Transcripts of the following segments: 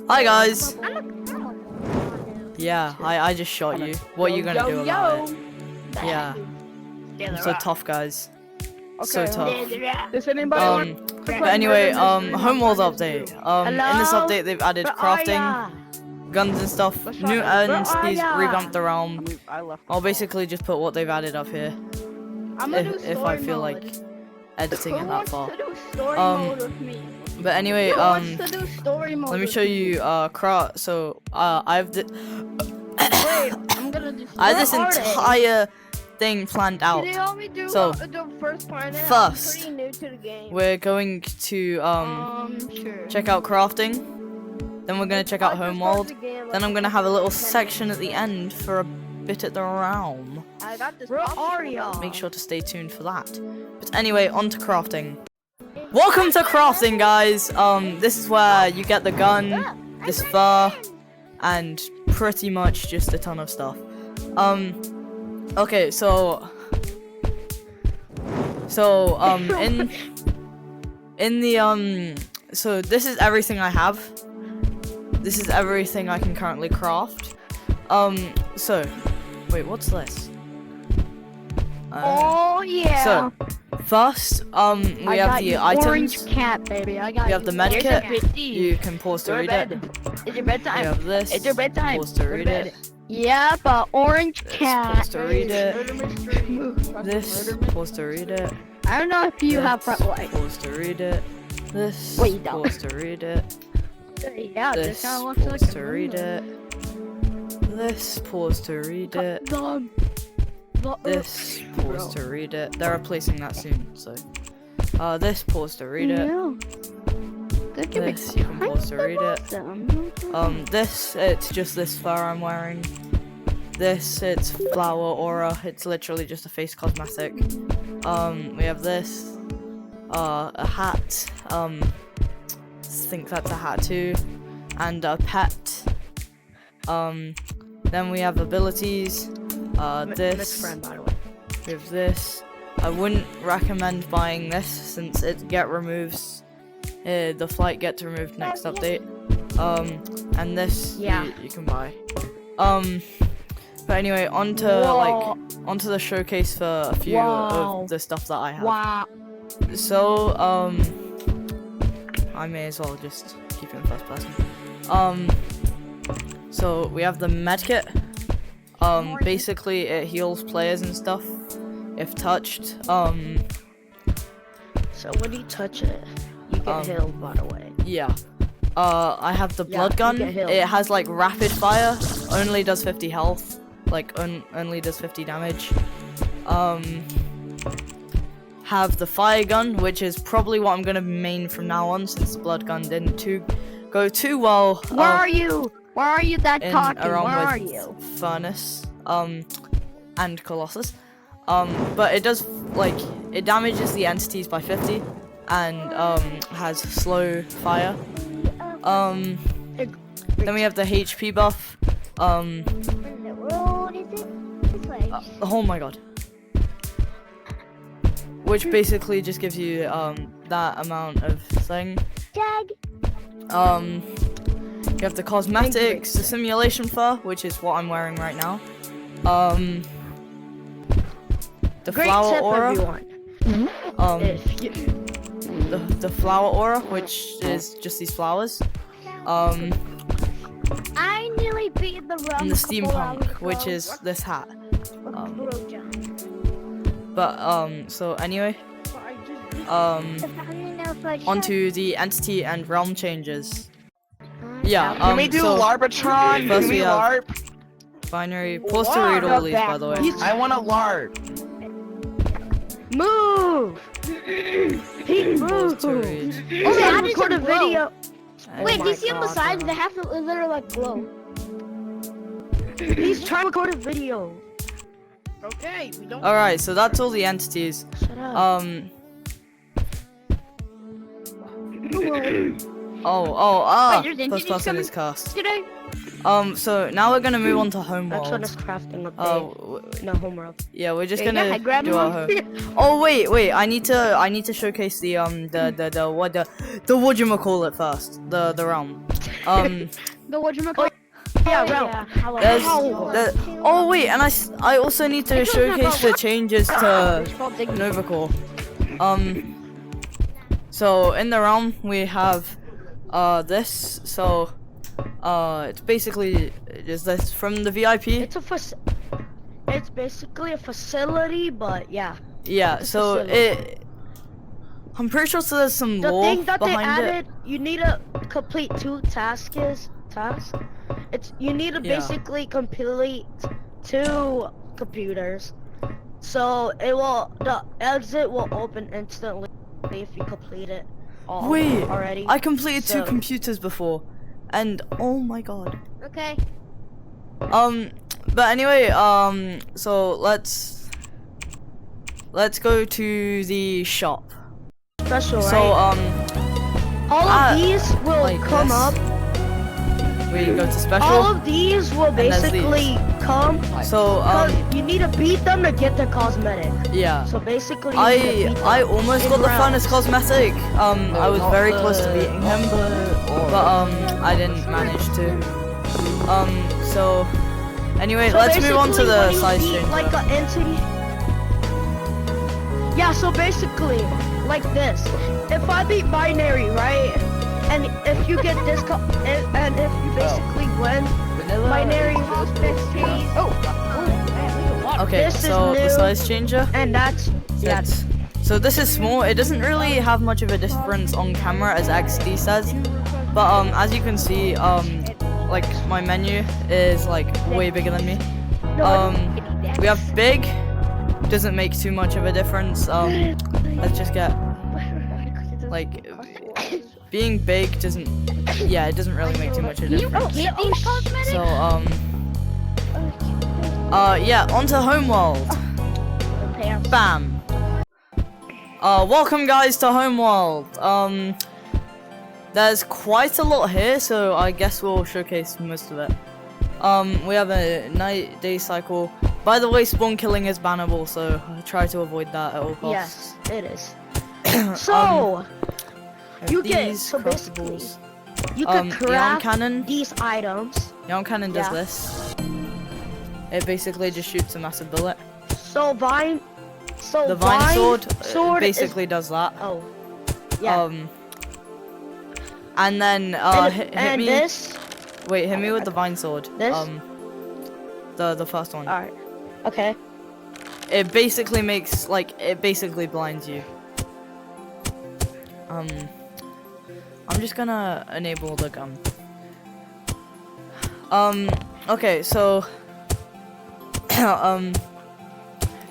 Hi guys. Yeah, I just shot you. What are you gonna do about it? Yeah, I'm so tough, guys. So tough. But anyway, HOMEWORLD update. In this update they've added crafting, guns and stuff, new NFTs, revamped the realm. I'll basically just put what they've added up here, if I feel like editing it that far. But anyway, let me show you craft. So I have the I have this entire thing planned out. So first, we're going to check out crafting. Then we're gonna check out HOMEWORLD. Then I'm gonna have a little section at the end for a bit at the realm. Make sure to stay tuned for that. But anyway, on to crafting. Welcome to crafting, guys. This is where you get the gun, this fur, and pretty much just a ton of stuff. Okay, so in the so this is everything I have. This is everything I can currently craft. So wait, what's this? Oh yeah. So first, we have the items. Orange cat, baby. I got you have the med kit. You can pause to read it. It's your bedtime. You have this. It's your bedtime. Pause to read it. Yeah, but orange cat. Pause to read it. This. Pause to read it. I don't know if you have front light. Pause to read it. This. Wait, you don't. Pause to read it. Yeah, this. kind of looks Pause like to read it. This. Pause to read it. This. Pause to read it. They're replacing that soon, so. This. Pause to read it. This. You can pause to read it. This. It's just this fur I'm wearing. This. It's flower aura. It's literally just a face cosmetic. We have this. A hat. I think that's a hat too. And a pet. Then we have abilities. This. Friend, by the way. We have this. I wouldn't recommend buying this since it removes. The flight gets removed next update. And this. Yeah. You can buy. But anyway, onto the showcase for a few of the stuff that I have. Wow. So I may as well just keep it in first person. So we have the medkit. Basically it heals players and stuff if touched. So when you touch it, you get healed, by the way. Yeah. I have the blood gun. It has like rapid fire. Only does 50 health. Like only does 50 damage. Have the fire gun, which is probably what I'm gonna main from now on, since the blood gun didn't go too well. Where are you? Where are you that talking? Where are you? Furnace, and Colossus. But it does, like, it damages the entities by 50, and has slow fire. Then we have the HP buff. Oh my god. Which basically just gives you that amount of thing. You have the cosmetics, the simulation fur, which is what I'm wearing right now. The flower aura. The flower aura, which is just these flowers. I nearly beat the realm. And the steampunk, which is this hat. So anyway, onto the entity and realm changes. Yeah, can we do Larbitron? First Can we LARP? Binary. Pause to read all these, by the way. I want to LARP. Move! Pause to read. Oh, they have to record a video. Wait, do you see on the sides? They have to literally like glow. He's trying to record a video. Okay, we don't. Alright, so that's all the entities. Shut up. Wait, first person is cast. Today? So now we're gonna move on to Homeworld. That's what is crafting update. No, Homeworld. Yeah, we're just Yeah, gonna I grabbed do our one. home. Oh wait, I need to showcase the whatchamacallit first. The realm. The whatchamacallit? Yeah, There's oh wait, and I also need to showcase the changes to Nova Core. So in the realm we have this. So it's basically just this from the VIP. It's basically a facility, but yeah. Yeah. So I'm pretty sure there's some The lore thing that they behind added, you need to complete 2 tasks. You need to basically complete 2 computers. So the exit will open instantly if you complete it all already. I completed 2 computers before, and oh my god. Okay. But anyway, so let's go to the shop. Special, right? So all of these will like come this. up. We go to special. All of these will there's basically come. So you need to beat them to get the cosmetic. yeah. So basically, you need to beat them I almost got the rounds. funnest cosmetic. I was very close to beating him, but I didn't manage to. So anyway, So let's move on to basically, the when you size beat, changer. like an entity. Yeah, so basically, like this. If I beat binary, right? And if you get this, and if you basically win, binary has 15. Okay, this is so the new, size changer. And that's So this is small. It doesn't really have much of a difference on camera, as XD says. But as you can see, like my menu is like way bigger than me. We have big. Doesn't make too much of a difference. Let's just get like being big doesn't. Yeah, it doesn't really make too much of a difference. So yeah, onto Homeworld. Bam. Welcome guys to Homeworld. There's quite a lot here, so I guess we'll showcase most of it. We have a night-day cycle. By the way, spawn killing is bannable, so try to avoid that at all costs. Yes, it is. So you get basically you can craft cannon. these items. Yarn cannon does this. It basically just shoots a massive bullet. So the vine sword basically does that. Oh, yeah. And then hit me. This. Wait, hit me with the vine sword. This. The first one. All right. Okay. It basically makes it basically blinds you. I'm just gonna enable the gun. Okay, so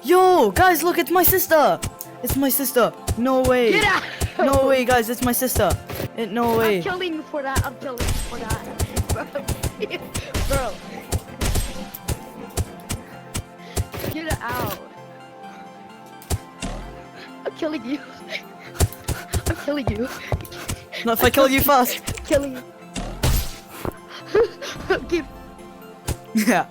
yo, guys, look, it's my sister. It's my sister. No way. Get out. No way, guys, it's my sister. No way. I'm killing you for that. I'm killing you for that. Bro. Get it out. I'm killing you. I'm killing you. Not if I kill you first. Killing you. Keep. Yeah.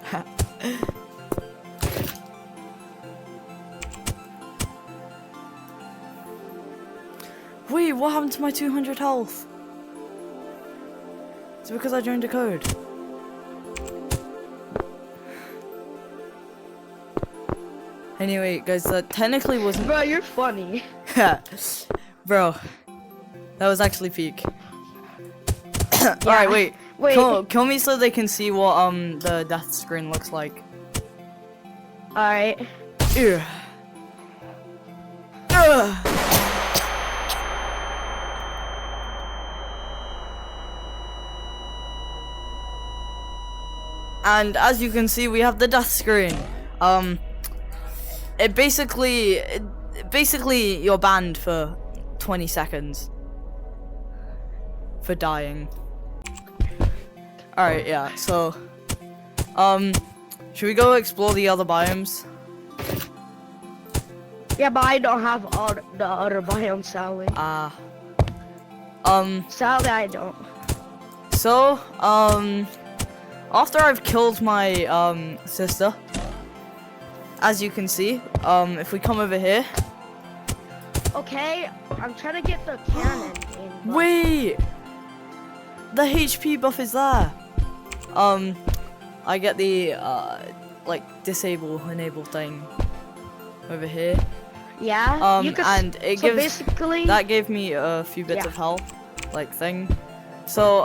Wait, what happened to my 200 health? It's because I joined a code. Anyway, guys, that technically wasn't. Bro, you're funny. Bro, that was actually peak. Alright, wait. Kill me so they can see what the death screen looks like. Alright. Ugh. And as you can see, we have the death screen. It basically you're banned for 20 seconds for dying. Alright, yeah, so should we go explore the other biomes? Yeah, but I don't have all the other biomes, Sally. Sadly, I don't. So, after I've killed my, sister, as you can see, if we come over here. Okay, I'm trying to get the cannon. Wait! The HP buff is there. I get the, like, enable thing over here. Yeah, you could, and it so gives, basically, that gave me a few bits of health, like, thing. So,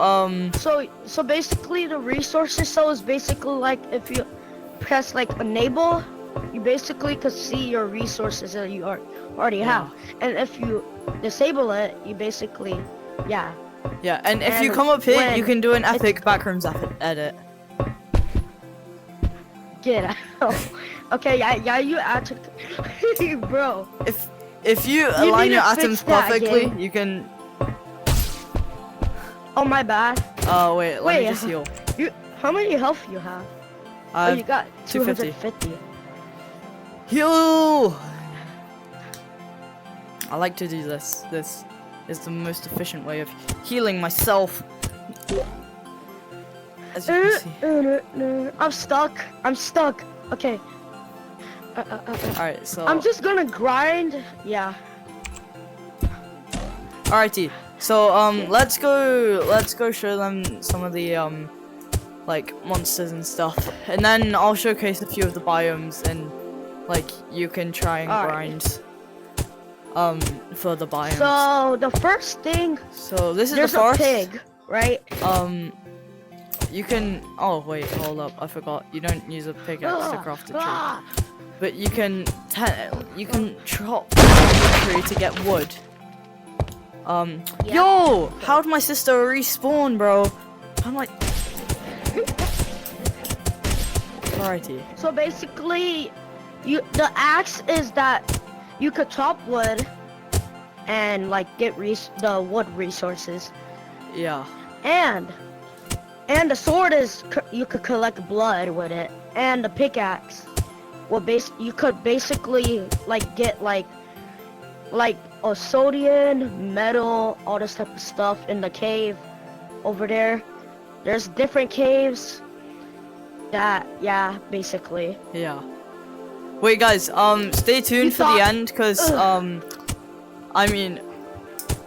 So basically the resources, so is basically like if you press like enable, you basically could see your resources that you already have. And if you disable it, you basically, yeah, and if you come up here, you can do an epic backrooms edit. Get out. Okay, yeah, you add to, bro. If you align your atoms perfectly, you can. Oh, my bad. Oh wait, let me just heal. How many health you have? Oh, you got 250. Heal. I like to do this. This is the most efficient way of healing myself. As you can see. I'm stuck. Okay. Alright, so I'm just gonna grind. Yeah. Alrighty. So let's go show them some of the like monsters and stuff, and then I'll showcase a few of the biomes, and like you can try and grind for the biomes. So the first thing. So this is the forest. There's a pig, right? You can. Oh wait, hold up, I forgot. You don't use a pickaxe to craft a tree, but you can chop the tree to get wood. Yo, how'd my sister respawn, bro? I'm like, alrighty. So basically, the axe is that you could chop wood and like get the wood resources. Yeah. And the sword is you could collect blood with it, and the pickaxe, well, you could basically like get like sodium, metal, all this type of stuff in the cave over there. There's different caves that, yeah, basically. Yeah. Wait, guys, stay tuned for the end, cause I mean,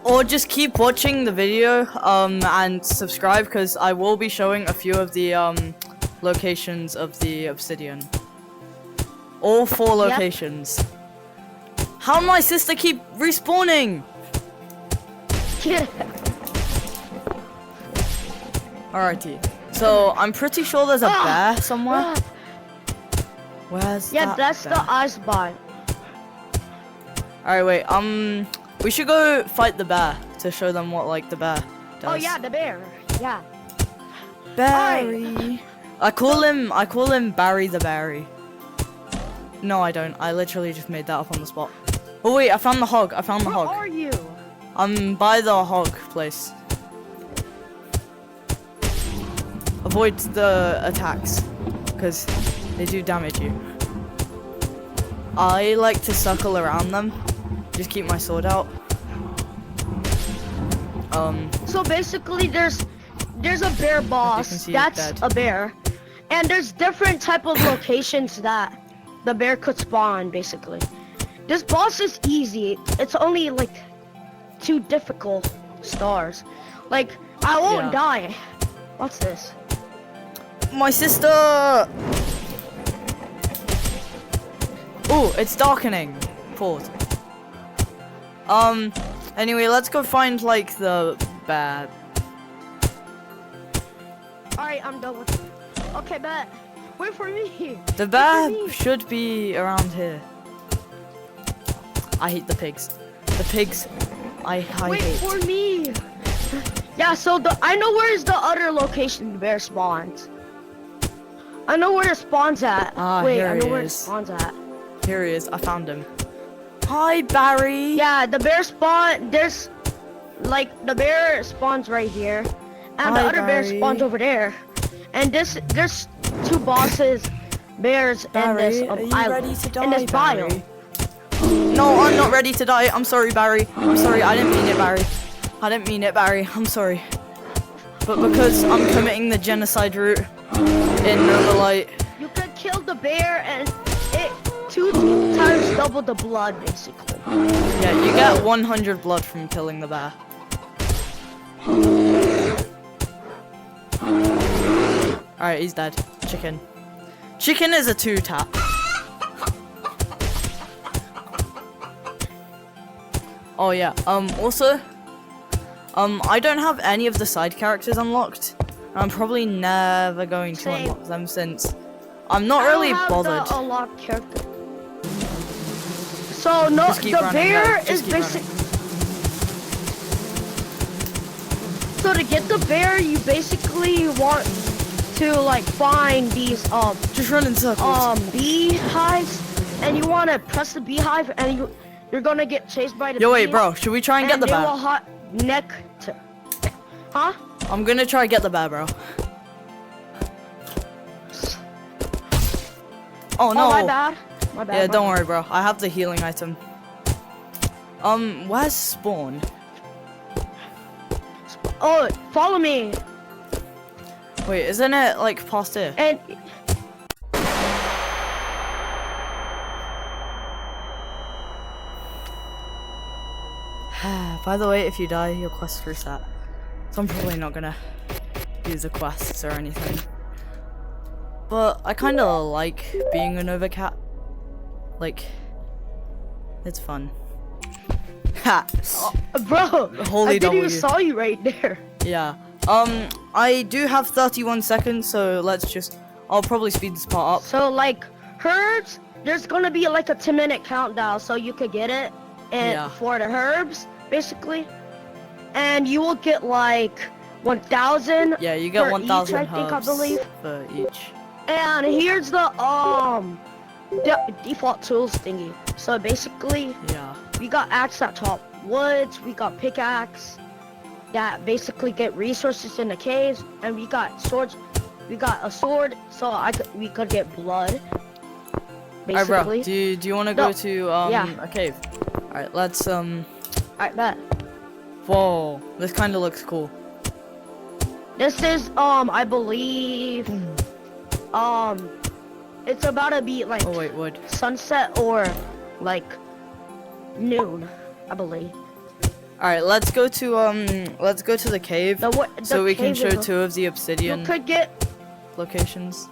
or just keep watching the video, and subscribe, cause I will be showing a few of the locations of the obsidian. All 4 locations. How my sister keep respawning? Alrighty. So I'm pretty sure there's a bear somewhere. Where's that that's bear? the ice biome. Alright, wait. We should go fight the bear to show them what like the bear does. Oh yeah, the bear. Yeah. Barry. I call him Barry the Berry. No, I don't. I literally just made that up on the spot. Oh wait, I found the hog. Hog. Where are you? I'm by the hog place. Avoid the attacks, because they do damage you. I like to circle around them. Just keep my sword out. So basically, there's a bear boss. That's a bear, and there's different type of locations that the bear could spawn. Basically, this boss is easy. It's only like 2 difficult stars. Like I won't die. What's this? My sister. Oh, it's darkening. Pause. Anyway, let's go find like the bear. Alright, I'm done with it. Okay, bet. Wait for me. The bear should be around here. I hate the pigs. The pigs, I hate. Wait for me. Yeah, so I know where's the other location the bear spawns. I know where it spawns at. Wait, I know where it spawns at. Here he is. I found him. Hi, Barry. Yeah, the bear spawn. There's like the bear spawns right here, and the other bear spawns over there. And there's 2 bosses, bears, in this island, in this biome. No, I'm not ready to die. I'm sorry, Barry. I'm sorry. I didn't mean it, Barry. I didn't mean it, Barry. I'm sorry. But because I'm committing the genocide route in Overlight. You could kill the bear and it 2 times double the blood, basically. Yeah, you get 100 blood from killing the bear. Alright, he's dead. Chicken. Chicken is a 2-tap. Oh yeah, also, I don't have any of the side characters unlocked. I'm probably never going to unlock them since I'm not really bothered. The unlocked character. So no, the bear is basic. So to get the bear, you basically want to like find these just run in circles. beehives, and you want to press the beehive, and you're gonna get chased by the. Yo, wait, bro. Should we try and get the bear? Huh? I'm gonna try and get the bear, bro. Oh no. Oh, my bad. My bad. Yeah, don't worry, bro. I have the healing item. Where's spawn? Oh, follow me. Wait, isn't it like past here? And by the way, if you die, your quest reset. So I'm probably not gonna use the quests or anything. But I kind of like being an overcat. Like, it's fun. Ha! bro, Holy I didn't W. even saw you right there. Yeah. I do have 31 seconds, so I'll probably speed this part up. So like herbs, there's gonna be like a 10-minute countdown, so you could get it, and for the herbs, basically, and you will get like 1,000. Yeah, you get 1,000 herbs, I believe, for each. And here's the default tools thingy. So basically, we got axe at top, woods, we got pickaxe that basically get resources in the caves, and we got swords. We got a sword, so we could get blood. Basically. Alright, bro. Do you want to go to a cave? Alright, let's Alright, bet. Whoa, this kind of looks cool. This is I believe it's about to be like wood. Sunset or like noon, I believe. Alright, let's go to the cave so we can show 2 of the obsidian locations.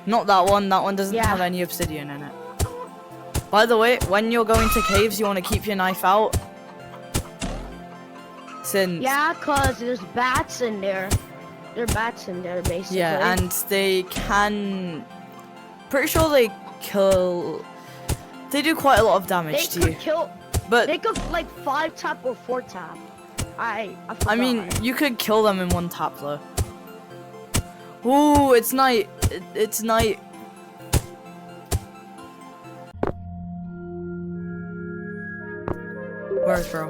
Not that one. That one doesn't have any obsidian in it. By the way, when you're going to caves, you want to keep your knife out. Cause there's bats in there. There are bats in there, basically. Yeah, and they can. Pretty sure they kill. They do quite a lot of damage to you. But they could like 5-tap or 4-tap. I mean, you could kill them in 1 tap though. Ooh, it's night. It's night. Where's bro?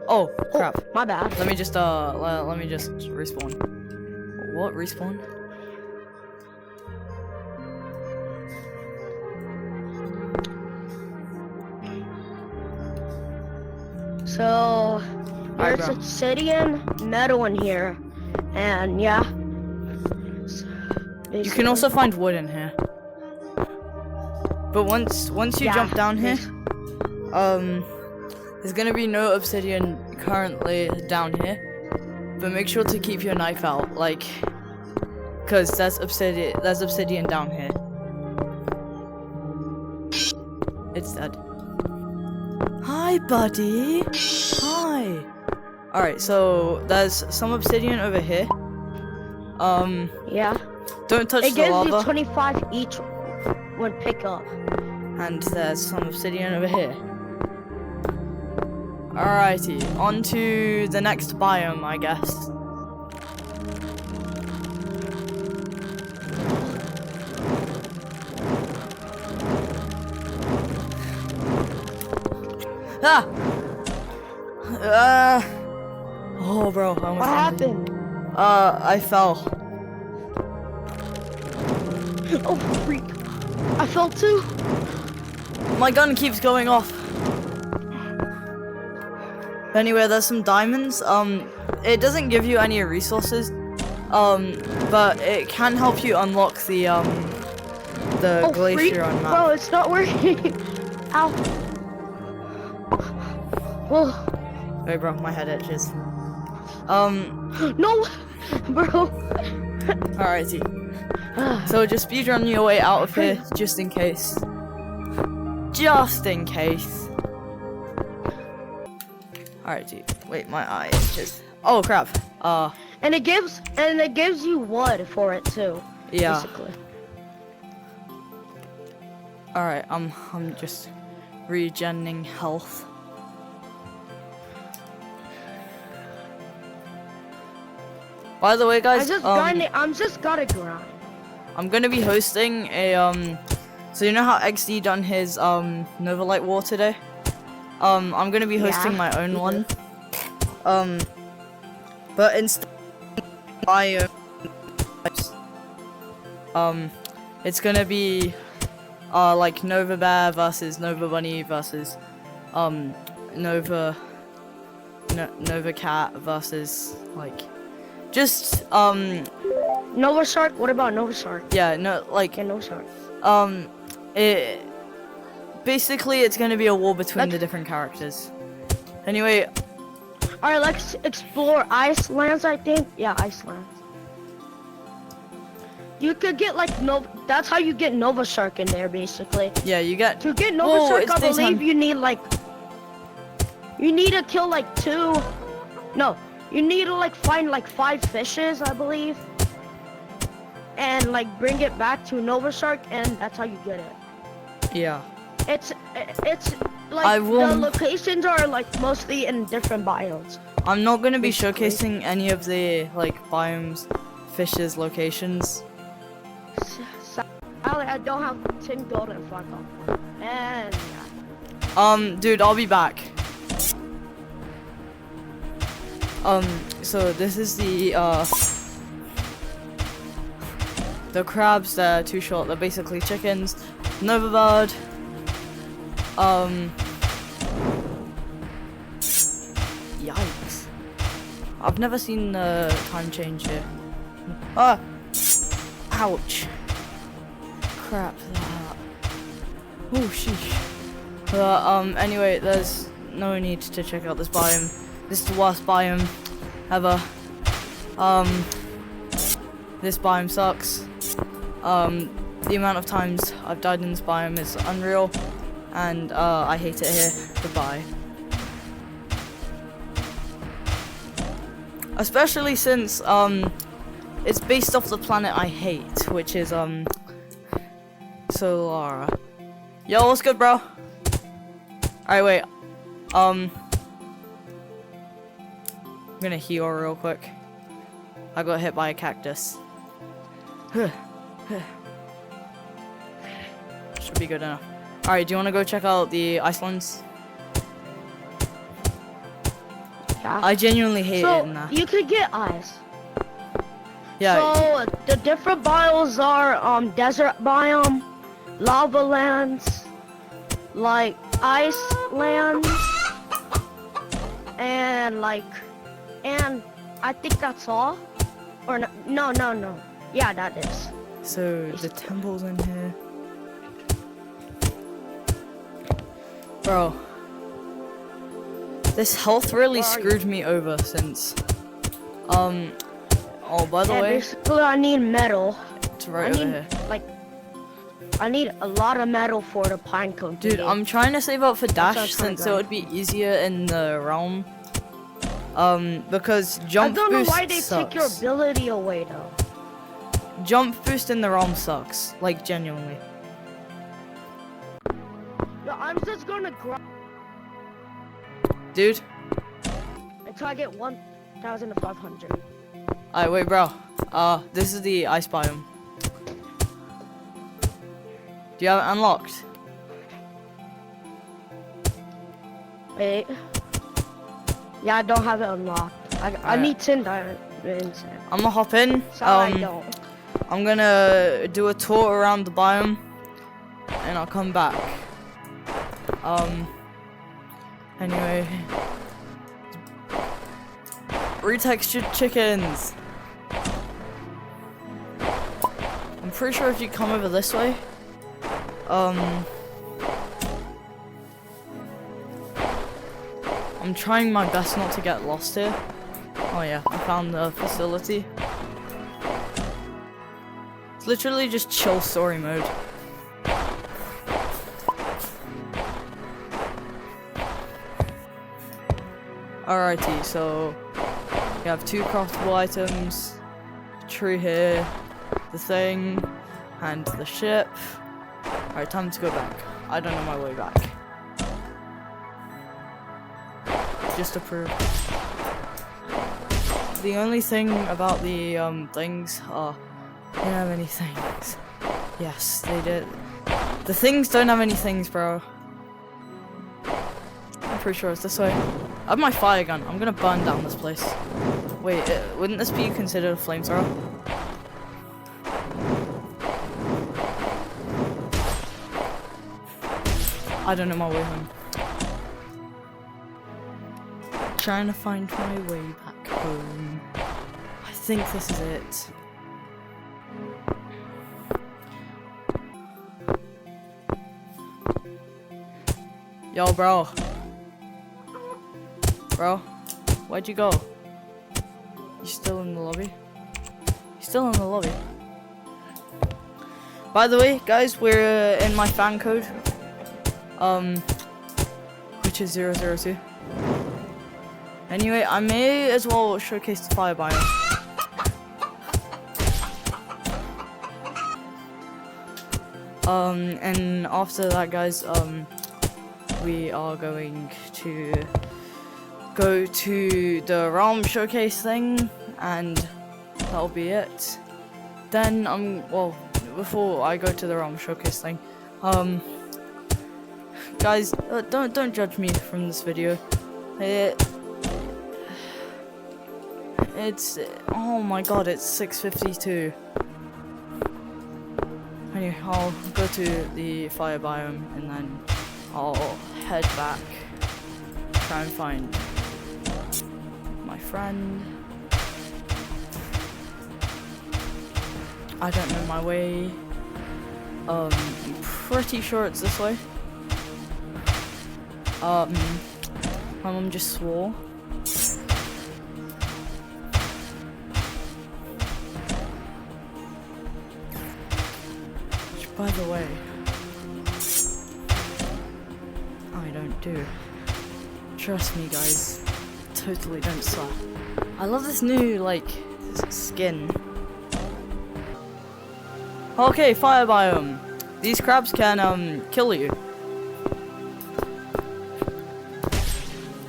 Oh crap! My bad. Let me just respawn. What respawn? So there's obsidian, metal in here, and you can also find wood in here. But once you jump down here, there's gonna be no obsidian currently down here. But make sure to keep your knife out, like, cause there's obsidian down here. It's dead. Hi, buddy. Hi. Alright, so there's some obsidian over here. Don't touch the lava. It gives you 25 each when pick up. And there's some obsidian over here. Alrighty, on to the next biome, I guess. Oh, bro. What happened? I fell. Oh, freak. I fell too. My gun keeps going off. Anyway, there's some diamonds. It doesn't give you any resources, but it can help you unlock the glacier on map. Bro, it's not working. Ow. Well. Wait, bro, my head itches. No, bro. Alrighty. So just speedrun your way out of here, just in case. Just in case. Alrighty. Wait, my eye itches. Oh crap. And it gives you wood for it too. Yeah. Basically. Alright, I'm just regenning health. By the way, guys, I'm just gotta grind. I'm gonna be hosting a so you know how XD done his Nova Light War today? I'm gonna be hosting my own one. But instead it's gonna be like Nova Bear versus Nova Bunny versus Nova Cat versus like just Nova Shark? What about Nova Shark? Yeah, no, like Nova Shark. It basically it's gonna be a war between the different characters. Anyway, alright, let's explore Icelands. I think, yeah, Icelands. You could get like that's how you get Nova Shark in there, basically. Yeah, you get to get Nova Shark. I believe you need to kill like 2. No. You need to like find like 5 fishes, I believe, and like bring it back to Nova Shark, and that's how you get it. Yeah. It's like the locations are like mostly in different biomes. I'm not gonna be showcasing any of the like biomes, fishes, locations. I don't have 10 gold and 5 gold. And yeah. Dude, I'll be back. So this is the crabs. They're too short. They're basically chickens. Nova bird. Yikes. I've never seen the time change here. Ah! Ouch. Crap that. Oh, sheesh. Anyway, there's no need to check out this biome. This is the worst biome ever. This biome sucks. The amount of times I've died in this biome is unreal, and I hate it here. Goodbye. Especially since it's based off the planet I hate, which is Solara. Yo, what's good, bro? Alright, wait. I'm gonna heal real quick. I got hit by a cactus. Should be good enough. Alright, do you wanna go check out the Icelands? Yeah. I genuinely hate it in there. You could get ice. Yeah. So the different biomes are desert biome, lava lands, like ice lands, and I think that's all. Or no. Yeah, that is. So the temple's in here. Bro. This health really screwed me over since oh, by the way, basically I need metal. It's right over here. I need a lot of metal for the pine cone. Dude, I'm trying to save up for dash since it would be easier in the realm. Because jump boost sucks. I don't know why they take your ability away though. Jump boost in the realm sucks, like genuinely. No, I'm just gonna grind. Dude. Until I get 1,500. Alright, wait, bro. This is the ice biome. Do you have it unlocked? Wait. Yeah, I don't have it unlocked. I need 10 diamonds. I'm gonna hop in. I don't. I'm gonna do a tour around the biome, and I'll come back. Anyway, retextured chickens. I'm pretty sure if you come over this way, I'm trying my best not to get lost here. Oh yeah, I found the facility. It's literally just chill story mode. Alrighty, so we have 2 craftable items, a tree here, the thing, and the ship. Alright, time to go back. I don't know my way back. Just to prove. The only thing about the things are they don't have any things. Yes, they did. The things don't have any things, bro. I'm pretty sure it's this way. I have my fire gun. I'm gonna burn down this place. Wait, wouldn't this be considered a flamethrower? I don't know my way home. Trying to find my way back home. I think this is it. Yo, bro. Bro, where'd you go? You still in the lobby? You still in the lobby? By the way, guys, we're in my fan code. Which is 002. Anyway, I may as well showcase the fire biome. And after that, guys, we are going to go to the realm showcase thing, and that'll be it. Then, well, before I go to the realm showcase thing, guys, don't judge me from this video. It's oh my god, it's 6:52. Anyway, I'll go to the fire biome and then I'll head back, try and find my friend. I don't know my way. I'm pretty sure it's this way. My mom just swore. Which, by the way, I don't do. Trust me, guys. Totally don't swear. I love this new, like, skin. Okay, fire biome. These crabs can, kill you.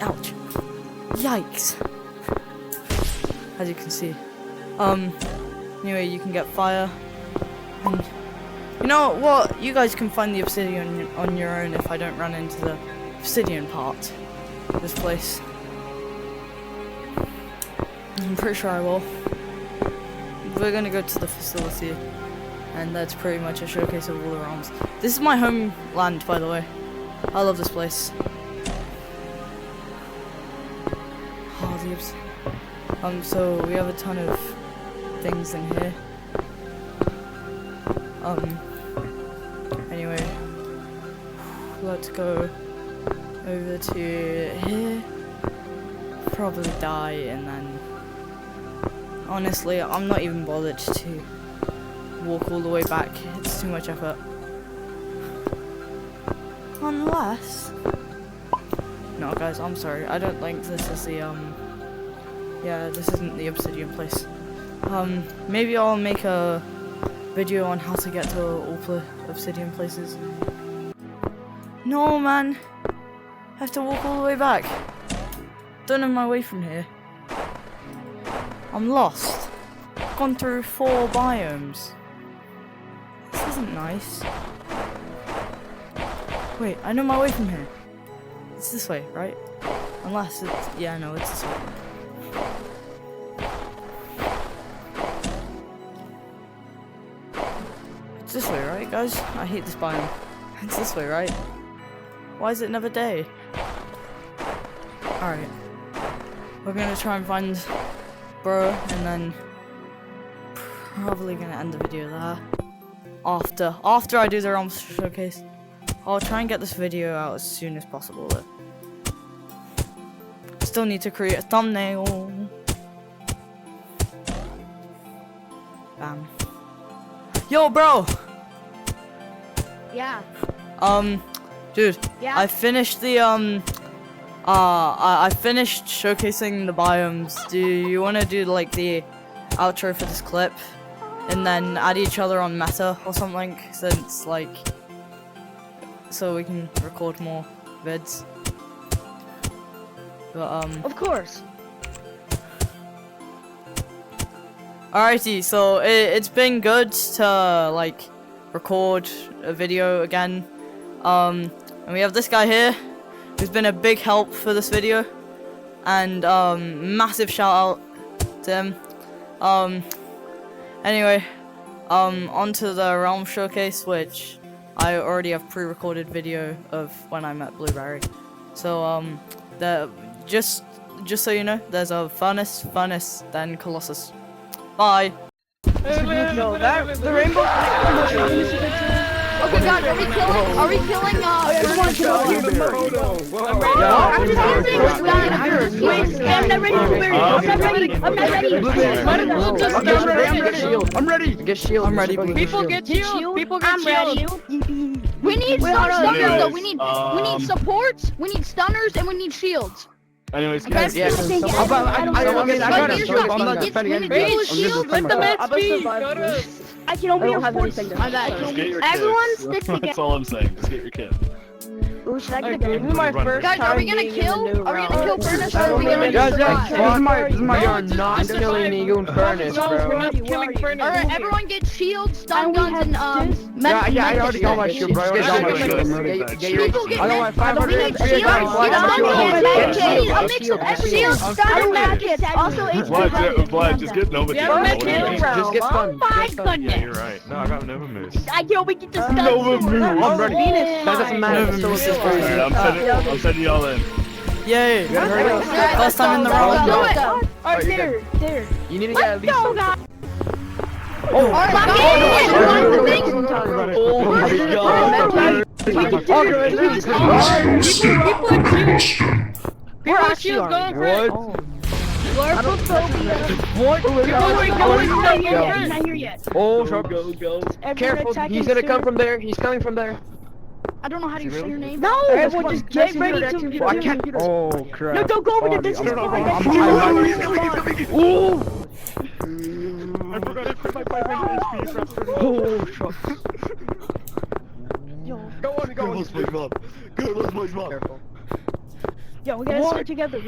Ouch. Yikes. As you can see. Anyway, you can get fire. And you know what? You guys can find the obsidian on your own if I don't run into the obsidian part of this place. I'm pretty sure I will. We're gonna go to the facility, and that's pretty much a showcase of all the realms. This is my homeland, by the way. I love this place. Oh, the so we have a ton of things in here. Anyway, let's go over to here. Probably die, and then honestly, I'm not even bothered to walk all the way back. It's too much effort. Unless, no, guys, I'm sorry. I don't think this is the yeah, this isn't the obsidian place. Maybe I'll make a video on how to get to all the obsidian places. No, man, I have to walk all the way back. Don't know my way from here. I'm lost. I've gone through 4 biomes. This isn't nice. Wait, I know my way from here. It's this way, right? Unless it's, yeah, no, it's this way. It's this way, right, guys? I hate this biome. It's this way, right? Why is it never day? Alright. we're gonna try and find bro, and then probably gonna end the video there. After I do the realm showcase, I'll try and get this video out as soon as possible though. Still need to create a thumbnail. Bam. Yo, bro. Yeah. Dude. Yeah. I finished the I finished showcasing the biomes. Do you want to do like the outro for this clip, and then add each other on meta or something? Since like, so we can record more vids. But Of course. Alrighty, so it's been good to like record a video again. And we have this guy here who's been a big help for this video, and massive shout out to him. Anyway, onto the realm showcase, which I already have pre-recorded video of when I met Blueberry. So just so you know, there's a furnace, then Colossus. Bye. No, the rainbow. Okay, guys, are we killing, everyone kill I'm ready. Get shield. I'm ready. People get shield. People get shield. We need stunners though. We need supports, we need stunners, and we need shields. Anyways, Okay. guys, Yeah. I can only have anything. everyone stick together. That's all I'm saying. Just get your kit. This is my first Guys, are we time gonna being kill? in the new Are we gonna kill round. Furnace or are we gonna Guys, survive? this is my You're not killing me, you Furnace, bro. Alright, everyone get shields, stun guns, and Yeah, I already got my shield, bro. I already got my shield. People get I got my we 500. need shields, stun, and a mix of everything. Shields, stun, and maggots. Also, Vlad, just get Nova. Just get stunned. Yeah, you're right. No, I got Nova Moose. I know we get the stun. Nova Moose. I'm ready. That doesn't matter. Alright, I'm sending y'all in. Yay! First time in the round. Do it. Alright, there. You need to get at least some. Oh my god! We're actually going for it. What? Not here yet. Oh, sharp. Go. Careful, he's gonna come from there. He's coming from there. I don't know how to say your name. No, everyone just get ready to. I can't. Oh crap. No, don't go over there. This is fine. Ooh. I forgot to put my 500 HP. Oh, sharp. Go on. Let's play Bob. Careful. Yo, we gotta stay together.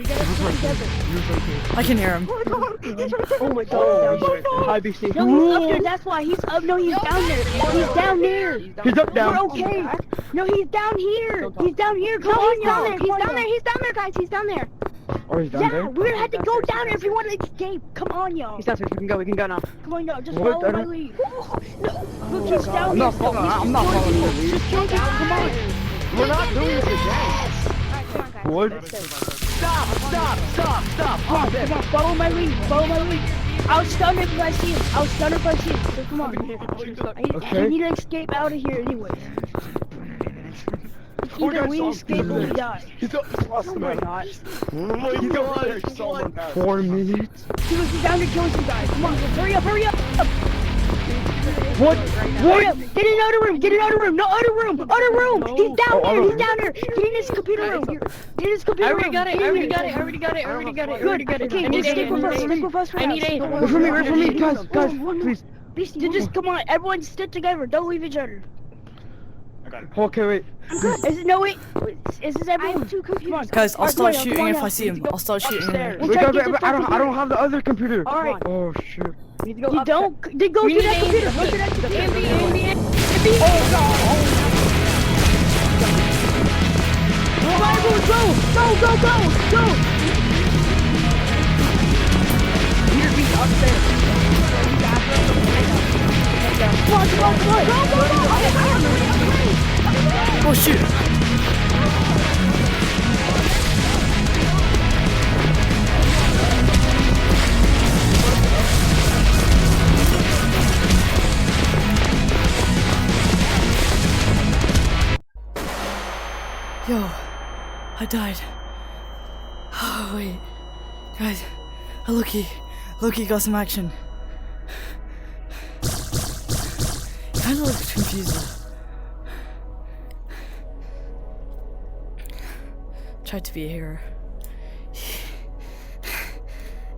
I can hear him. Oh my god. Hi, BC. No, he's up there. That's why he's up. No, he's down there. He's down there. He's up down. We're okay. No, he's down here. He's down here. Come on, y'all. He's down there. He's down there, guys. He's down there. Oh, he's down Yeah, there. we're gonna have to go down there if we want to escape. Come on, y'all. He's downstairs. We can go now. Come on, y'all. Just What? follow my lead. No, look, he's down I'm here. not following the lead. Just go down. Come on. We're not doing this again. What? Stop! Come on, follow my lead. I'll stun him if I see him. So come on. I need to escape out of here anyway. Either we escape or we die. He's up. Oh my god. Oh my god. 4 minutes. He's down to kill some guys. Come on, hurry up. What? Hurry up. Get in outer room. No, outer room. He's down there. Get in his computer room. I already got it. Good. Okay, escape with us. I need aid. Wait for me, guys, please. Beastie, just come on. Everyone stick together. Don't leave each other. Okay, wait. Is this everyone? Two computers. Guys, I'll start shooting if I see him. I'll start shooting him. Wait, guys, I don't have the other computer. Alright. Oh shoot. You don't? Then go to that computer. Go to that computer. Oh god. Go. Peter B's upstairs. Come on. Go. Oh shoot! I died. Oh, wait. Guys, Loki got some action. Kinda looks confused though. Tried to be a hero.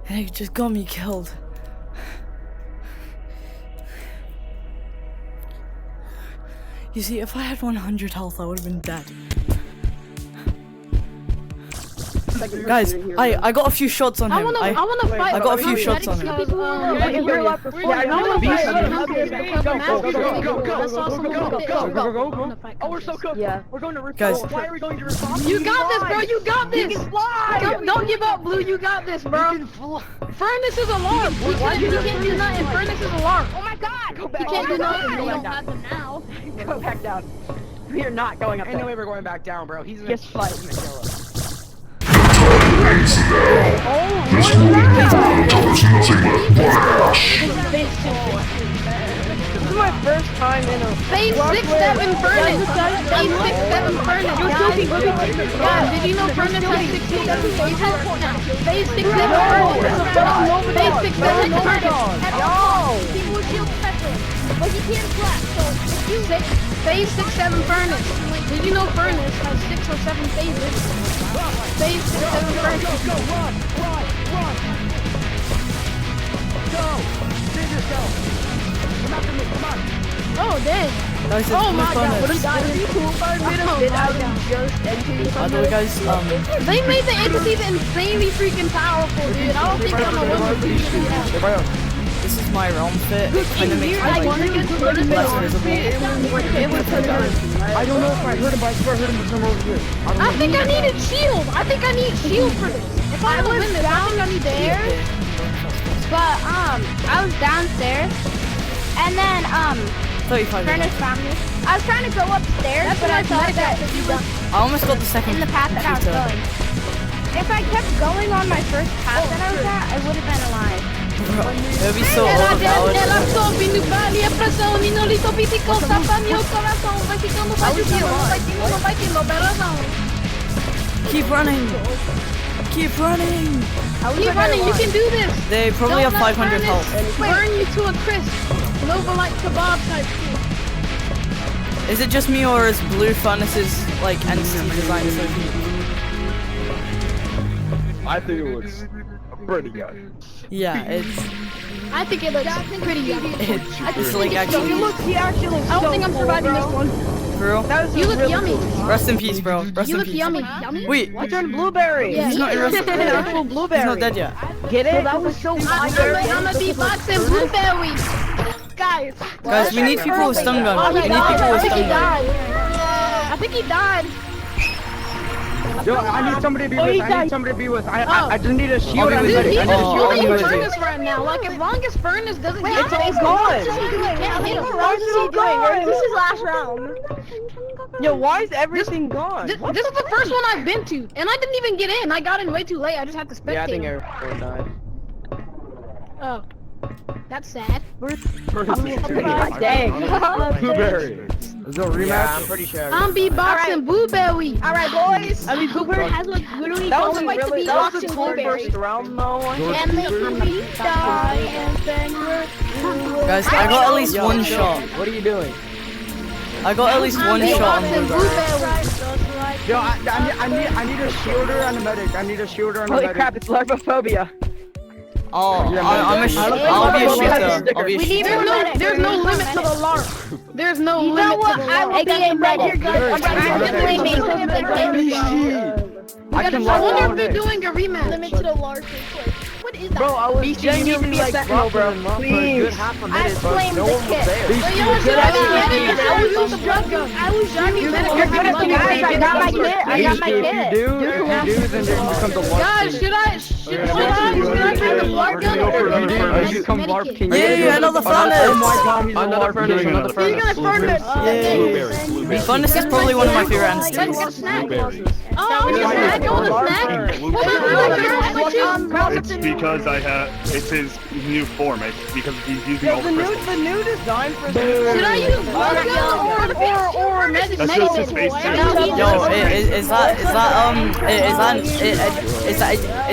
And he just got me killed. You see, if I had 100 health, I would have been dead. Guys, I got a few shots on him. I wanna fight. I got a few shots on him. I wanna fight. Oh, we're so cooked. Yeah. We're going to roof. Guys. Why are we going to roof? You got this, bro. You got this. You can fly. Don't give up, Blue. You got this, bro. Furnace is alarm. He can't do nothing. Furnace is alarm. Oh my God. Go back. He can't do nothing. Go We back don't have them now. Go back down. We are not going up there. Ain't no way we're going back down, bro. He's gonna fight. He's gonna kill us. This will be until there's nothing left but ash. This is my first time in a Phase 6-7 Furnace. Phase 6-7 Furnace. Guys, did you know Furnace has 67 phases? Phase 6-7 Furnace. Phase 6-7 Furnace. People with shield special, but he can't flash. So Phase 6-7 Furnace. Did you know Furnace has 6 or 7 phases? Phase 6-7 Furnace. Go, run! Go! Scissors, go! Come after me, come on! Oh, dang. Guys, it's Oh my God, Furnace. what is that? By the way, guys, They made the entities insanely freaking powerful, dude. I don't think I'm gonna win with these. this is my realm fit. It kind of makes me like less visible. I don't know if I heard him, but I swear I heard him somewhere over here. I think I needed shield. I think I need shield for this. If I was win this, I think I need the air. But I was downstairs, and then 35 Furnace found me. I was trying to go upstairs, but I thought that I almost got the second in the path that I was computer. going. If I kept going on my first path that I was at, I would have been alive. Bro, it would be so Ela overpowered. sobe no vale, a pressão, Ninolito piticou, tapa meu coração. Vai ficando, vai ficando, berazão. Keep running! Keep running! Keep running, you can do this. They probably have 500 health. Burn you to a crisp. Nova like kebab type shit. Is it just me or is Blue Furnace's like entity design so good? I think it looks pretty good. Yeah, it's I think it looks pretty good. it's like actually He actually looks I don't think I'm surviving this one. for real. You look yummy. Rest in peace, bro. Rest You in look peace. yummy. Wait, I turned blueberry. Yeah. he's not in rest. An actual blueberry. He's not dead yet. Get it? That was so I'm gonna be boxing blueberry. Guys. Guys, we need people with stun gun. We need people with stun gun. I think he died. Yo, I need somebody to be with. I need somebody to be with. I just need a shield. I'll be Dude, with he's you. just I'll shooting be with you. Furnace right now. Like, as long as Furnace doesn't get it's taken, gone. can't hit him. This is last round. Yo, why is everything gone? This is the first one I've been to, and I didn't even get in. I got in way too late. I just had to spectate. Yeah, I think him. everyone died. Oh, that's sad. Dang. Blueberry. Is there a rematch? Yeah, I'm pretty sure. I'm be boxing blueberry. All right, boys. I mean, Cooper has like literally that all was the a right to really be that was boxing a cool blueberry. first round though. And they die, and then we're Guys, I got at least one shot. What are you doing? I got at least one shot on boxing Blueberry. blueberry. Yo, I need a shielder and a medic. I need a shielder and a medic. Holy crap! It's larvaphobia. Oh, I'll be a shooter. I'll be a shooter. There's no limit to the LARP. There's no limit to the LARP. AKA medic. I wonder if they're doing a rematch. Limit to the large place. What is that? Bro, I was genuinely like sentinel, bro. Please. I flamed the kit. I was driving medic. You're good at the guys. I got my kit. I got my If you kit. do, then it becomes a LARP. Guys, should I bring the LARP gun or You become LARP king. Yeah, another Oh furnace. my god, he's Another furnace. Another You're furnace. gonna furnace. Blueberry. Blueberry. Furnace is probably one of my favorite entities. Blueberry. snack. I want a snack. It's because it's his new form. It's because he's using all the crystals. The new design for Should I use vodka or That's just his face too. Yo, is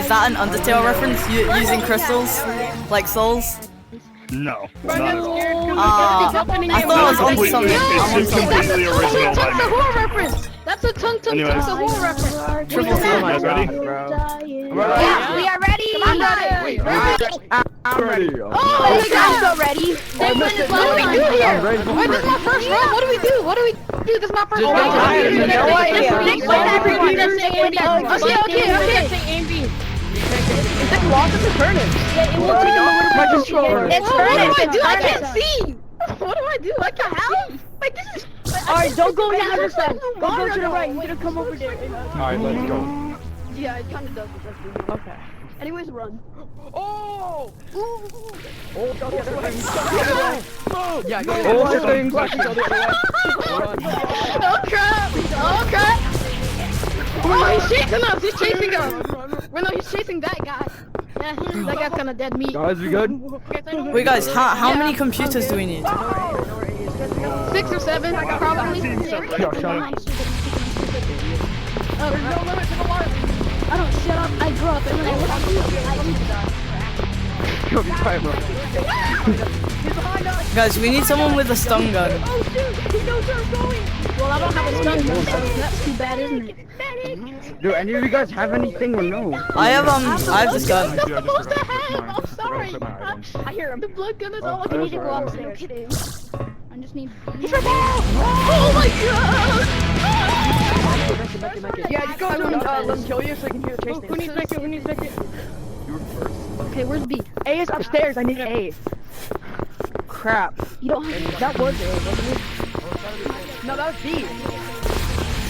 that an Undertale reference? Using crystals like souls? No, not at all. I thought I was onto something. It's completely original by me. Sahur reference. That's a tongue Sahur reference. Triple You guys ready? Yeah, we are ready. I'm ready. Oh, you guys so ready? What do we do here? Wait, this is my first run. What do we do? This is my first run. Okay. It's like lots of turnips. It will take My controller. It's What do I turnips. do? I can't see. What do I do? I can't help. Like this is. Alright, don't go on the other side. Go to the right. You're gonna come over there. Alright, let's go. Yeah, it kind of does. Okay. Anyways, run. Oh! Ooh. Yeah, go things. Oh crap! Oh crap! Oh, he's chasing us! He's chasing us! Well, no, he's chasing that guy. Yeah, that guy's kind of dead meat. Guys, we good? Wait, guys, how many computers do we need? 6 or 7, probably. Yo, shut up. Oh, there's no limit to the water. I don't shut up. I grew up and then Yo, be quiet, bro. Guys, we need someone with a stun gun. Oh shoot! He knows where I'm going. Well, I don't have a stun gun. That's too bad, isn't it? Do any of you guys have anything or no? I have this gun. That's supposed to have. I'm sorry. I hear him. The blood gun is all I need to go upstairs. I just need. Oh my god! Yeah, you go let him kill you so you can hear chase. Who needs to make it? Who needs to make it? You were first. Okay, where's B? A is upstairs. I need A. Crap. You don't have That was A, wasn't it? No, that was B.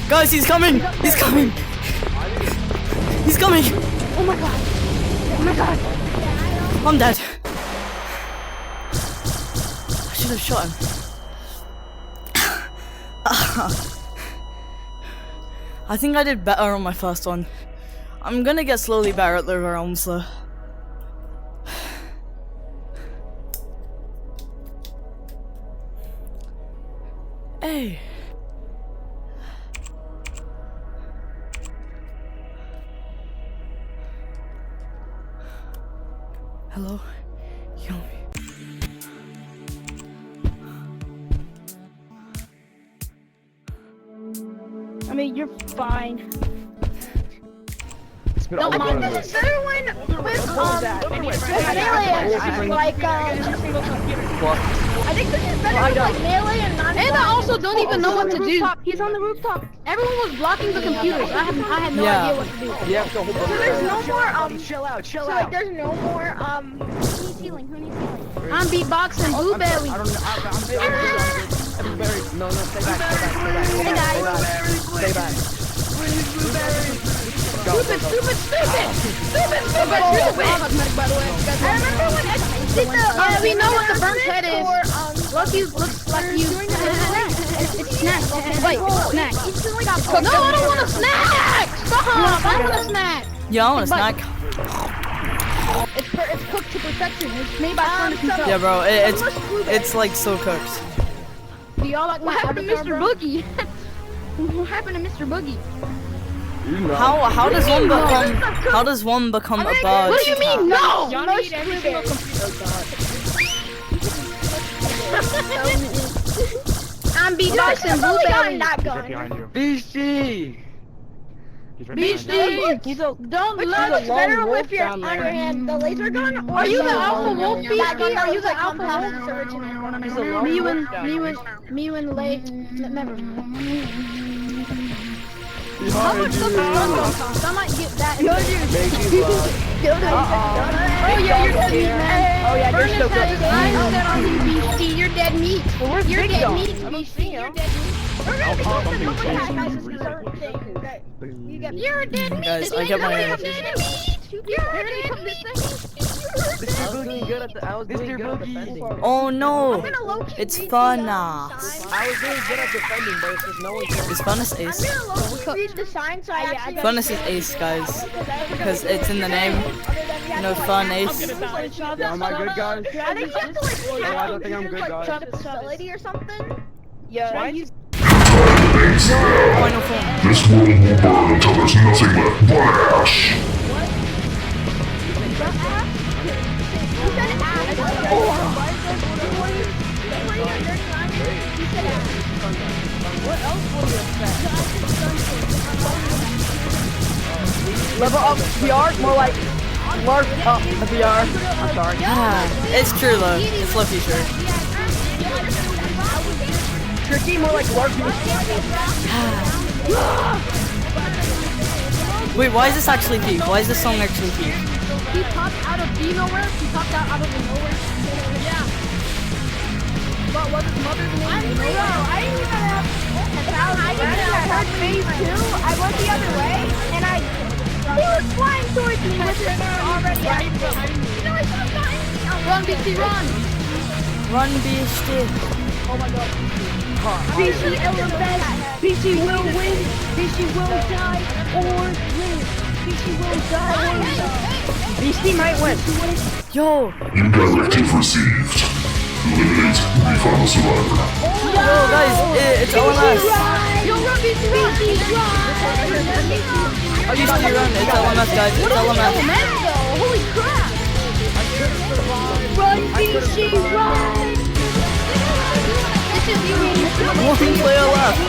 Guys, he's coming! He's coming! He's coming! Oh my god! Oh my god! I'm dead. I should have shot him. I think I did better on my first one. I'm gonna get slowly better at the realms though. Hey. Hello? You know me. I mean, you're fine. No, I think this is better when with aliens, like I think this is better with like melee and non. And I also don't even know what to do. He's on the rooftop. Everyone was blocking the computers. I had no idea what to do. Yeah, so hold on. So there's no more Chill out, chill So out. like there's no more Who needs healing? Who needs healing? I'm beatboxing Blueberry. I don't know. I'm Blueberry. No, stay back, Hey guys. stay back. Stupid! I remember when I did the. Yeah, we know what the burnt head is. Looks like you. It's snack. Wait, it's snack. No, I don't want a snack! Stop! I don't want a snack! Yeah, I want a snack. It's cooked to perfection. It's made by furnace himself. Yeah, bro, it's like so cooked. Do y'all like what happened to Mr. Boogie? What happened to Mr. Boogie? How does one become a bird? What do you mean no? I'm beatboxing Blueberry. Behind you. BC! BC! Don't look. It's better with your on your hand. The laser gun. Are you the alpha wolf, BC? Are you the alpha wolf? Me and Lay. Never mind. How much does the gun cost? I might get that. Oh yeah, you're dead meat, man. Oh yeah, you're still good. I know that on you, BC. You're dead meat. You're dead meat, BC. You're dead meat. You're dead meat. Guys, I get my You're dead meat. Mr. Boogie good at the. I was doing good at defending. Oh no! It's Funas. I was doing good at defending, but it's just no one. Is Funas Ace? Read the sign so I actually Funas is Ace, guys. Because it's in the name. You know, Fun Ace. Yeah, am I good, guys? I think you have to like No, I don't think I'm good, guys. facility or something. Yeah. Thanks now. Final form. This world will burn until there's nothing left but ash. Level up VR, more like lark up the VR. I'm sorry. It's true though. It's low-key true. Tricky, more like lark. Wait, why is this actually peak? Why is this song actually peak? He popped out of nowhere. He popped out of nowhere. Yeah. But was his mother's name? I didn't even have I heard phase 2. I went the other way and he was flying towards me with it already. No, it's not behind me. Run, BC, run! Run, BC. Oh my god. BC LFS. BC will win. BC will die or win. BC will die or win. BC might win. Yo! New directive received. Eliminate the final survivor. Yo, guys, it's LMS. Yo, run, BC, run! BC run, it's LMS, guys, it's LMS. Holy crap! Run, BC, run. This is you. One player left.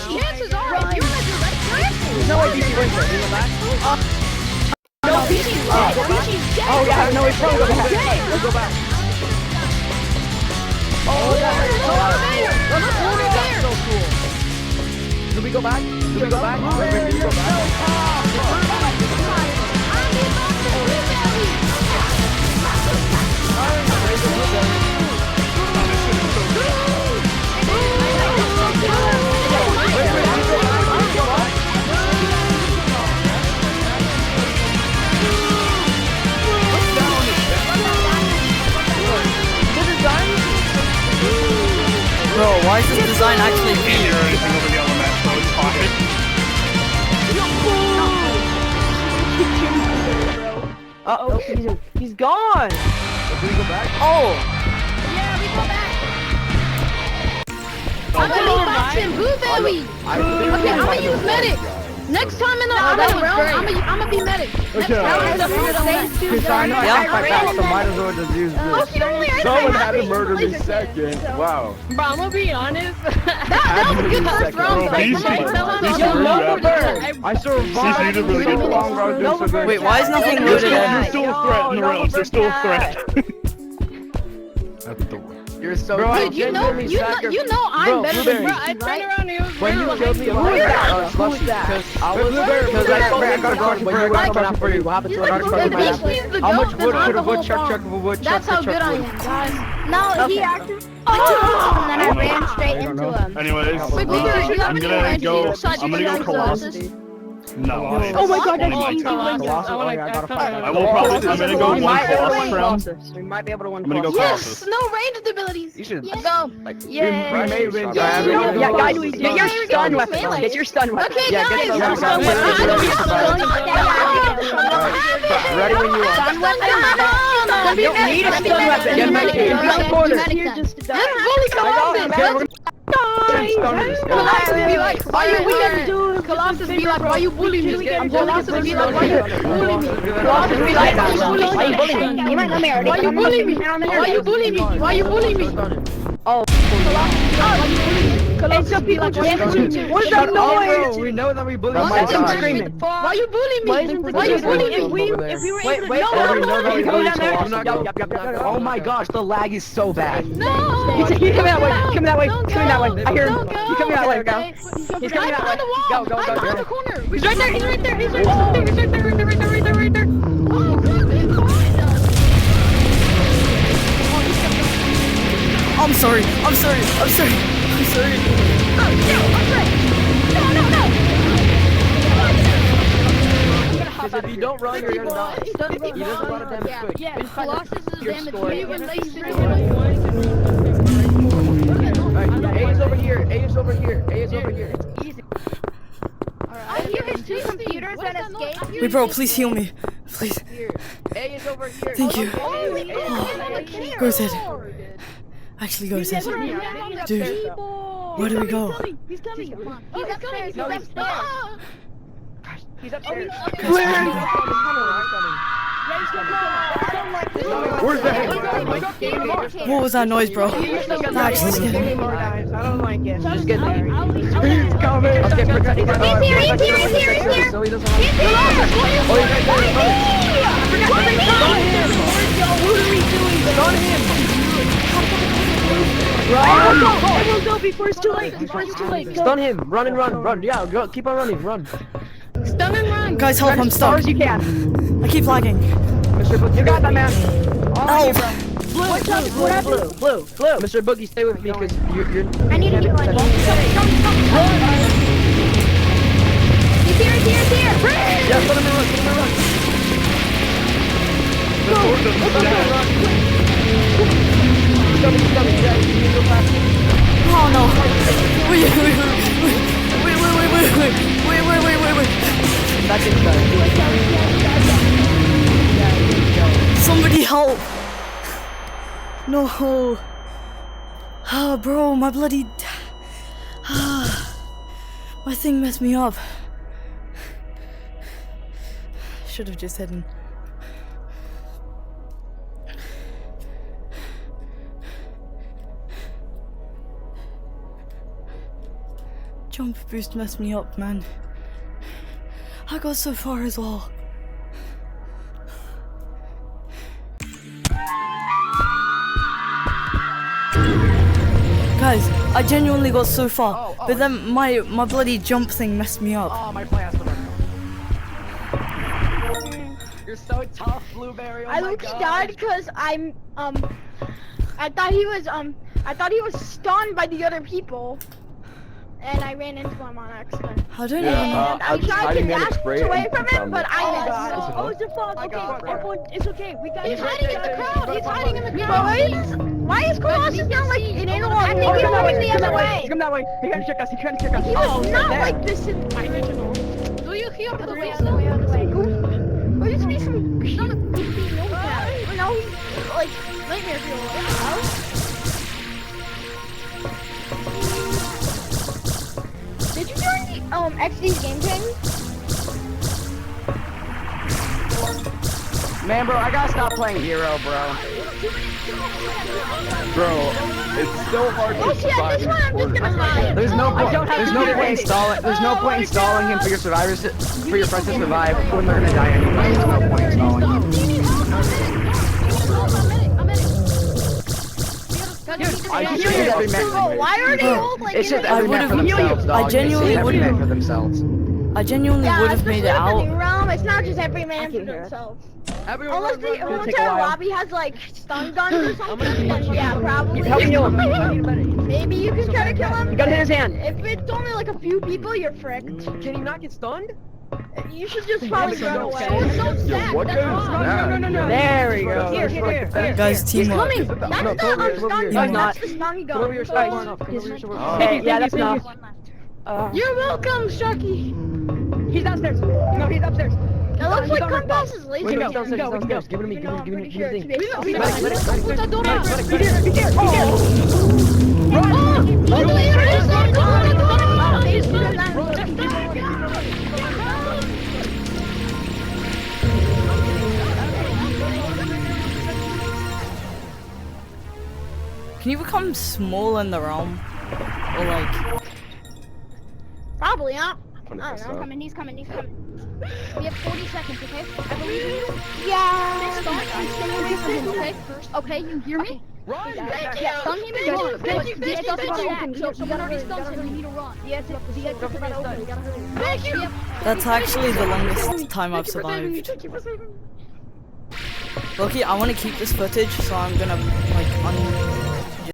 Chances are, if you're in a direct threat, There's no way BC wins it. He went back. no, BC's dead. BC's dead. Oh yeah, no, he's probably go back. Let's go back. Oh, that's so cool. Do we go back? Do we go back? Do we go back? Bro, why is this design actually Can't hear anything over the LMS, so it's fine. Oh, he's gone. Do we go back? Oh! Yeah, we go back. I'm gonna beatbox him. Blueberry. Okay, I'm gonna use medic. Next time in the other round, I'm gonna be medic. Okay. Because I know I Yeah. can't fight back, so might as well just use this. Someone had to murder me second. Wow. Bro, I'm gonna be honest. that was a good first round. Bro, easy. I survived. CC did really good. Wait, why is nothing There's loaded in? still a threat in the rounds. There's still a threat. You're so Dude, you know I'm better than bro. I turned around and it was when you real. killed me, who was that? Because I was because I got a question for you. What happened for you? What happened to what happened? How much wood could a woodchuck That's how good I am, guys. No, he acted. And then I ran straight into him. Anyways, Wait, Blueberry, you I'm gonna go Colossus. No. Oh my god, that's easy. Colossus. I will probably. I'm gonna go one Colossus round. We might be able to win. I'm gonna go Colossus. Yes, no ranged abilities. You should. Let's go. Yeah, guys, get your stun weapon. Get your stun weapon. Okay, yeah, guys. get your stun weapon. Ready when you are. Stun weapon. You don't need a stun weapon. Get my team. Get the corner. Then fully Colossus. Colossus be like, why you bullying? Colossus be like, why you bullying me? Colossus be like, why you bullying me? Colossus be like, why you bullying me? You might know me already. Why you bullying me? Why you bullying me? Why you bullying me? Oh, Colossus be like, what's that noise? We know that we bully. Why you bullying me? Why you bullying me? If we were able to... Oh my gosh, the lag is so bad. No! He's coming that way. Coming that way. Coming that way. I hear him. He's coming that way. Go. He's coming that way. Go. Go. Go. Go. He's right there. He's right there. He's right there. He's right there. Right there. Right there. Right there. Right there. Oh, God, I'm sorry. I'm sorry. I'm sorry. I'm sorry. Oh, no, I'm sorry. No. Because if you don't run, you're gonna die. You just run a damage quick. Yeah, Colossus is damage. Alright, A is over here. A is over here. A is over here. It's easy. I hear his two computers that escaped. Wait, bro, please heal me. Please. A is over here. Thank you. Go ahead. Actually, go ahead. Dude, where do we go? He's coming. He's upstairs. No, he's upstairs. He's upstairs. Where's the head? What was that noise, bro? That actually scared me. I don't like it. Just get there. He's coming. Let's get protected. He's here. So he doesn't have Oh, he's right there. Stun him. Everyone go before it's too late. Stun him. Run and run. Run. Yeah, go. Keep on running. Run. Stun and run. Guys, help, I'm stuck. As you can. I keep lagging. Mr. Boogie, you got that, man. Oh, Blue. Mr. Boogie, stay with me because you're. I need to get one. He's here. Yeah, let him run. He's coming. Yeah, you need to go fast. oh no. Wait. Back inside. Somebody help. No. Ah, bro, my bloody... my thing messed me up. Should have just hidden. Jump boost messed me up, man. I got so far as well. Guys, I genuinely got so far, but then my bloody jump thing messed me up. Oh, my play has to run. You're so tough, Blueberry. Oh I low-key died because I thought he was stunned by the other people, and I ran into him on accident. I don't even know. I tried to dash away from him, but I missed. Oh, it's your fault. Okay, everyone, it's okay. We got He's you. hiding in the crowd. Why is Colossus not like in analog? I think he's going the other way. Come that way. He can't check us. He was not like this in the original. Do you hear the Whistle? Or used to be some goofy guy. No, he's like nightmare fuel. Did you join the XD's game thing? Man, bro, I gotta stop playing Hero, bro. Bro, it's so hard to This survive one I'm just gonna hide. There's no point installing him for your survivors for your friends to survive when they're gonna die anyway. There's no point installing him. Why are they all like It's just I every man for themselves, dog. I genuinely Every man would've- for themselves. I genuinely would have made it out. Realm, it's not just every man for themselves. Unless the entire lobby has like stun guns or something, then yeah, probably. Help me heal him. Maybe you can try to kill him. You got it in his hand. If it's only like a few people, you're fricked. Can he not get stunned? You should just probably run away. Yo, It's so sad. what That's goes wrong. down? No. There we go. Here. Guys, He's teamwork. coming. That's the stun gun. not. That's the stun Come over your gun. side. Come over your Oh. Hey, yeah, that's enough. You're welcome, Sharky. He's downstairs. No, he's upstairs. It looks like Compass is lazy. Wait, he's downstairs. Give it to me. Give it to me. Sure, it's Give it to me. big. Medic. Put that door Medic. over. Be here. Oh, Can you become small in the realm? Or like... Probably, huh? Funny I stuff. don't know. He's coming. We have 40 seconds, okay? I believe in you. Yeah. Stun him, okay? Okay, you hear me? Run! Yeah, stun him and run. Thank you. So when already stuns him, you need to run. Yes, the exit's about to open. You gotta hurry. Thank you! That's actually the longest time I've survived. Thank you for saving me. Loki, I want to keep this footage, so I'm gonna like